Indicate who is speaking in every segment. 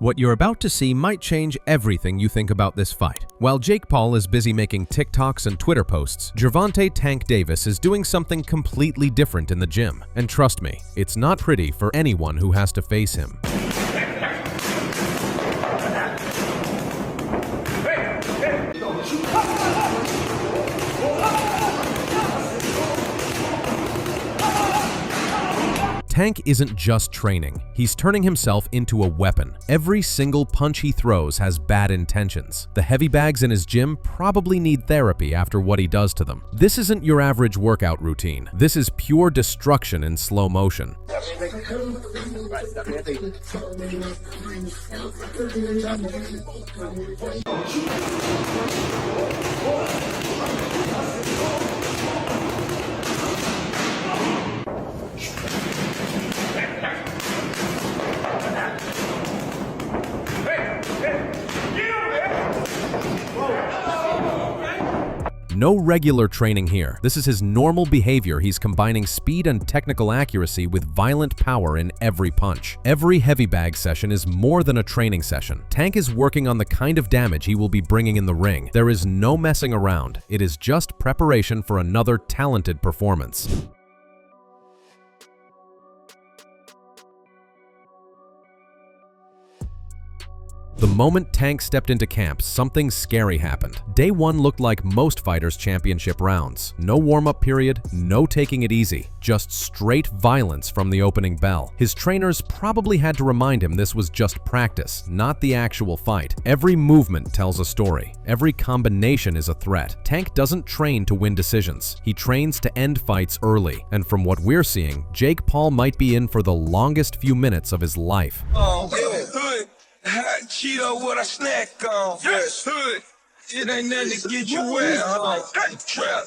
Speaker 1: What you're about to see might change everything you think about this fight. While Jake Paul is busy making TikToks and Twitter posts, Gervonta "Tank" Davis is doing something completely different in the gym. And trust me, it's not pretty for anyone who has to face him. Tank isn't just training, he's turning himself into a weapon. Every single punch he throws has bad intentions. The heavy bags in his gym probably need therapy after what he does to them. This isn't your average workout routine. This is pure destruction in slow motion. No regular training here. This is his normal behavior. He's combining speed and technical accuracy with violent power in every punch. Every heavy bag session is more than a training session. Tank is working on the kind of damage he will be bringing in the ring. There is no messing around. It is just preparation for another talented performance. The moment Tank stepped into camp, something scary happened. Day 1 looked like most fighters' championship rounds. No warm-up period, no taking it easy, just straight violence from the opening bell. His trainers probably had to remind him this was just practice, not the actual fight. Every movement tells a story. Every combination is a threat. Tank doesn't train to win decisions. He trains to end fights early. And from what we're seeing, Jake Paul might be in for the longest few minutes of his life.
Speaker 2: Oh, yeah. Hot Cheeto, what I snack on. Yes, hood. It ain't nothing to get you wet. Trap.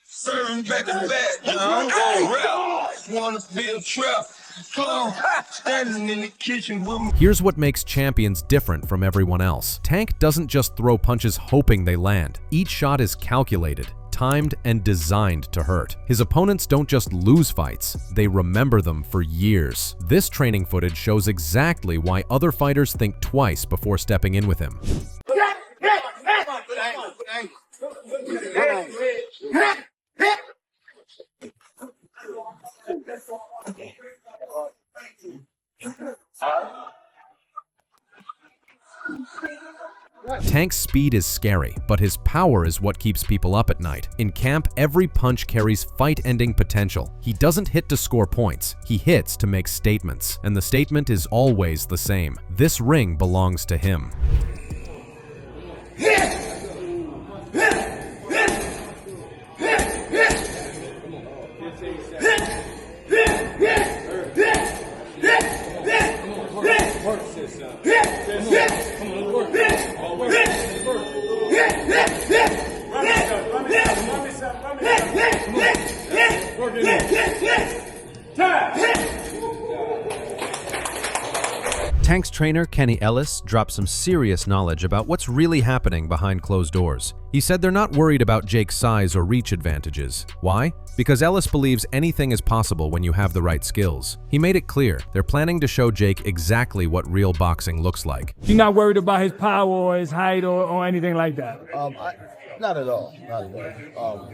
Speaker 2: Serving back to back. I'm going rap. Wanna feel trap. Standing in the kitchen with me.
Speaker 1: Here's what makes champions different from everyone else. Tank doesn't just throw punches hoping they land. Each shot is calculated, timed, and designed to hurt. His opponents don't just lose fights, they remember them for years. This training footage shows exactly why other fighters think twice before stepping in with him. Tank's speed is scary, but his power is what keeps people up at night. In camp, every punch carries fight-ending potential. He doesn't hit to score points, he hits to make statements, and the statement is always the same. This ring belongs to him. Tank's trainer, Kenny Ellis, dropped some serious knowledge about what's really happening behind closed doors. He said they're not worried about Jake's size or reach advantages. Why? Because Ellis believes anything is possible when you have the right skills. He made it clear they're planning to show Jake exactly what real boxing looks like.
Speaker 3: You're not worried about his power or his height or anything like that?
Speaker 4: Not at all. Not at all.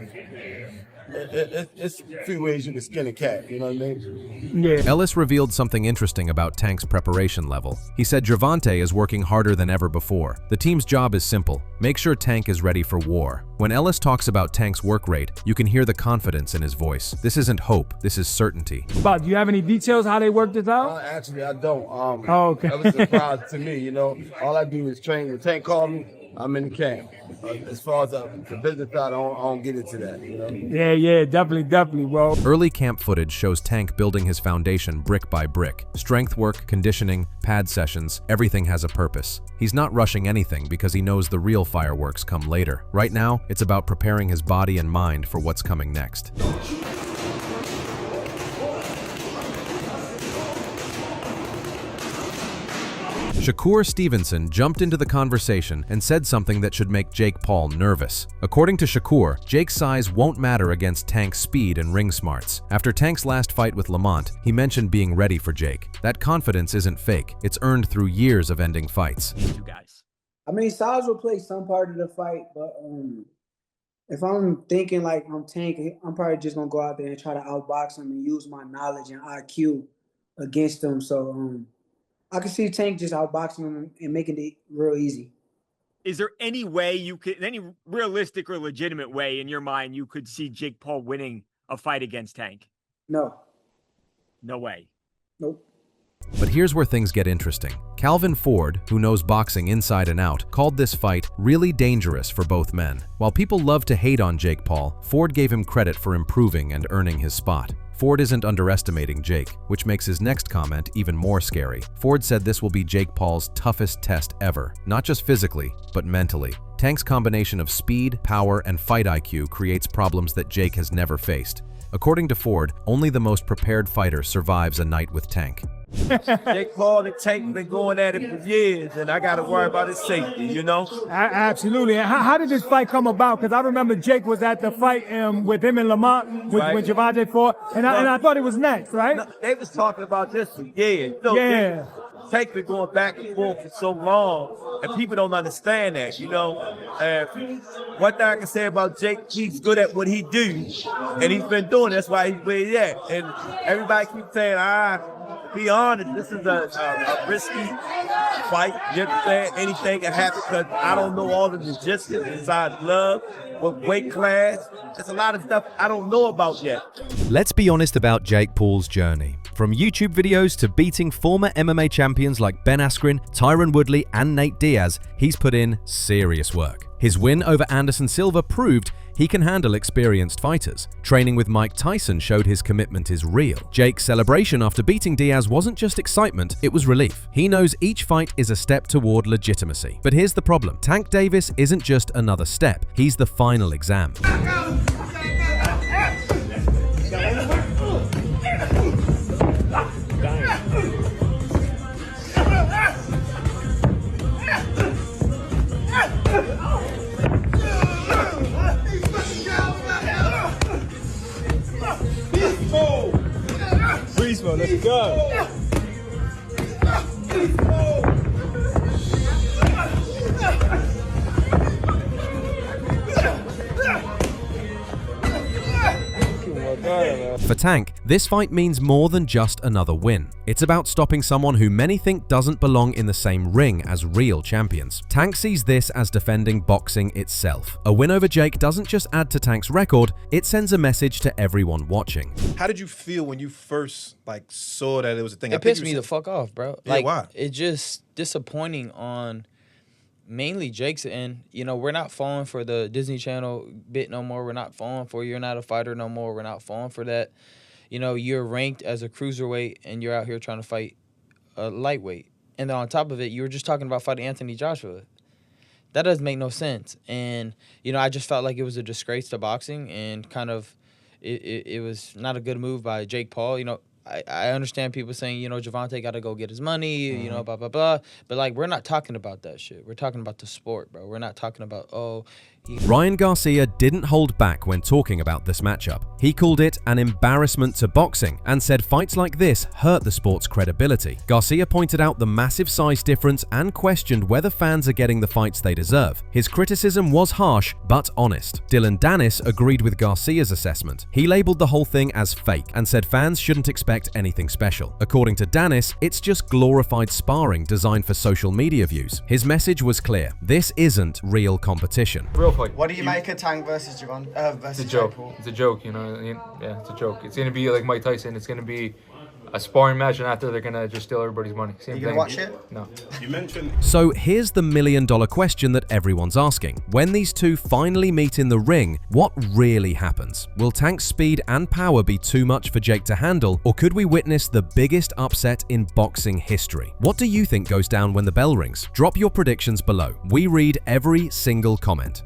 Speaker 4: It's a few ways you can skin a cat, you know what I mean?
Speaker 3: Yeah.
Speaker 1: Ellis revealed something interesting about Tank's preparation level. He said Gervonta is working harder than ever before. The team's job is simple: make sure Tank is ready for war. When Ellis talks about Tank's work rate, you can hear the confidence in his voice. This isn't hope, this is certainty.
Speaker 3: But do you have any details how they work this out?
Speaker 4: Actually, I don't.
Speaker 3: Oh, okay.
Speaker 4: That was a surprise to me, you know. All I do is train. When Tank called me, I'm in the camp. As far as the business side, I don't get into that, you know?
Speaker 3: Yeah, definitely, bro.
Speaker 1: Early camp footage shows Tank building his foundation brick by brick. Strength work, conditioning, pad sessions, everything has a purpose. He's not rushing anything because he knows the real fireworks come later. Right now, it's about preparing his body and mind for what's coming next. Shakur Stevenson jumped into the conversation and said something that should make Jake Paul nervous. According to Shakur, Jake's size won't matter against Tank's speed and ring smarts. After Tank's last fight with Lamont, he mentioned being ready for Jake. That confidence isn't fake. It's earned through years of ending fights.
Speaker 5: You guys.
Speaker 6: I mean, size will play some part of the fight, but if I'm thinking like I'm Tank, I'm probably just gonna go out there and try to outbox him and use my knowledge and IQ against him. So I can see Tank just outboxing him and making it real easy.
Speaker 5: Is there any way you could, any realistic or legitimate way in your mind you could see Jake Paul winning a fight against Tank?
Speaker 6: No.
Speaker 5: No way.
Speaker 6: Nope.
Speaker 1: But here's where things get interesting. Calvin Ford, who knows boxing inside and out, called this fight really dangerous for both men. While people love to hate on Jake Paul, Ford gave him credit for improving and earning his spot. Ford isn't underestimating Jake, which makes his next comment even more scary. Ford said this will be Jake Paul's toughest test ever, not just physically, but mentally. Tank's combination of speed, power, and fight IQ creates problems that Jake has never faced. According to Ford, only the most prepared fighter survives a night with Tank.
Speaker 7: Jake Paul and Tank been going at it for years, and I got to worry about his safety, you know?
Speaker 3: Absolutely. And how did this fight come about? Because I remember Jake was at the fight with him and Lamont with Gervonta fought, and I thought it was next, right?
Speaker 7: No, they was talking about this for years. So
Speaker 3: Yeah.
Speaker 7: Tank been going back and forth for so long, and people don't understand that, you know? One thing I can say about Jake, he's good at what he do, and he's been doing it. That's why he's where he's at. And everybody keeps saying, be honest, this is a risky fight. You understand? Anything can happen because I don't know all the logistics inside love, what weight class. There's a lot of stuff I don't know about yet.
Speaker 8: Let's be honest about Jake Paul's journey. From YouTube videos to beating former MMA champions like Ben Askren, Tyron Woodley, and Nate Diaz, he's put in serious work. His win over Anderson Silva proved he can handle experienced fighters. Training with Mike Tyson showed his commitment is real. Jake's celebration after beating Diaz wasn't just excitement, it was relief. He knows each fight is a step toward legitimacy. But here's the problem. Tank Davis isn't just another step, he's the final exam.
Speaker 7: Let's go.
Speaker 1: For Tank, this fight means more than just another win. It's about stopping someone who many think doesn't belong in the same ring as real champions. Tank sees this as defending boxing itself. A win over Jake doesn't just add to Tank's record, it sends a message to everyone watching.
Speaker 9: How did you feel when you first saw that it was a thing?
Speaker 10: It pissed me the fuck off, bro.
Speaker 9: Yeah, why?
Speaker 10: It's just disappointing on mainly Jake's end. You know, we're not falling for the Disney Channel bit no more. We're not falling for you're not a fighter no more. We're not falling for that. You know, you're ranked as a cruiserweight and you're out here trying to fight a lightweight. And then on top of it, you were just talking about fighting Anthony Joshua. That doesn't make no sense. And, you know, I just felt like it was a disgrace to boxing and kind of it was not a good move by Jake Paul. You know, I understand people saying, you know, Gervonta got to go get his money, you know, blah, blah, blah. But, like, we're not talking about that shit. We're talking about the sport, bro. We're not talking about,
Speaker 1: Ryan Garcia didn't hold back when talking about this matchup. He called it an embarrassment to boxing and said fights like this hurt the sport's credibility. Garcia pointed out the massive size difference and questioned whether fans are getting the fights they deserve. His criticism was harsh but honest. Dylan Dennis agreed with Garcia's assessment. He labeled the whole thing as fake and said fans shouldn't expect anything special. According to Dennis, it's just glorified sparring designed for social media views. His message was clear. This isn't real competition.
Speaker 11: What do you make of Tank versus Gervonta?
Speaker 12: It's a joke. It's a joke, you know. Yeah, it's a joke. It's gonna be like Mike Tyson. It's gonna be a sparring match, and after they're gonna just steal everybody's money. Same
Speaker 11: Are you
Speaker 12: thing.
Speaker 11: gonna watch it?
Speaker 12: No.
Speaker 9: You mentioned.
Speaker 1: So here's the million-dollar question that everyone's asking. When these two finally meet in the ring, what really happens? Will Tank's speed and power be too much for Jake to handle, or could we witness the biggest upset in boxing history? What do you think goes down when the bell rings? Drop your predictions below. We read every single comment.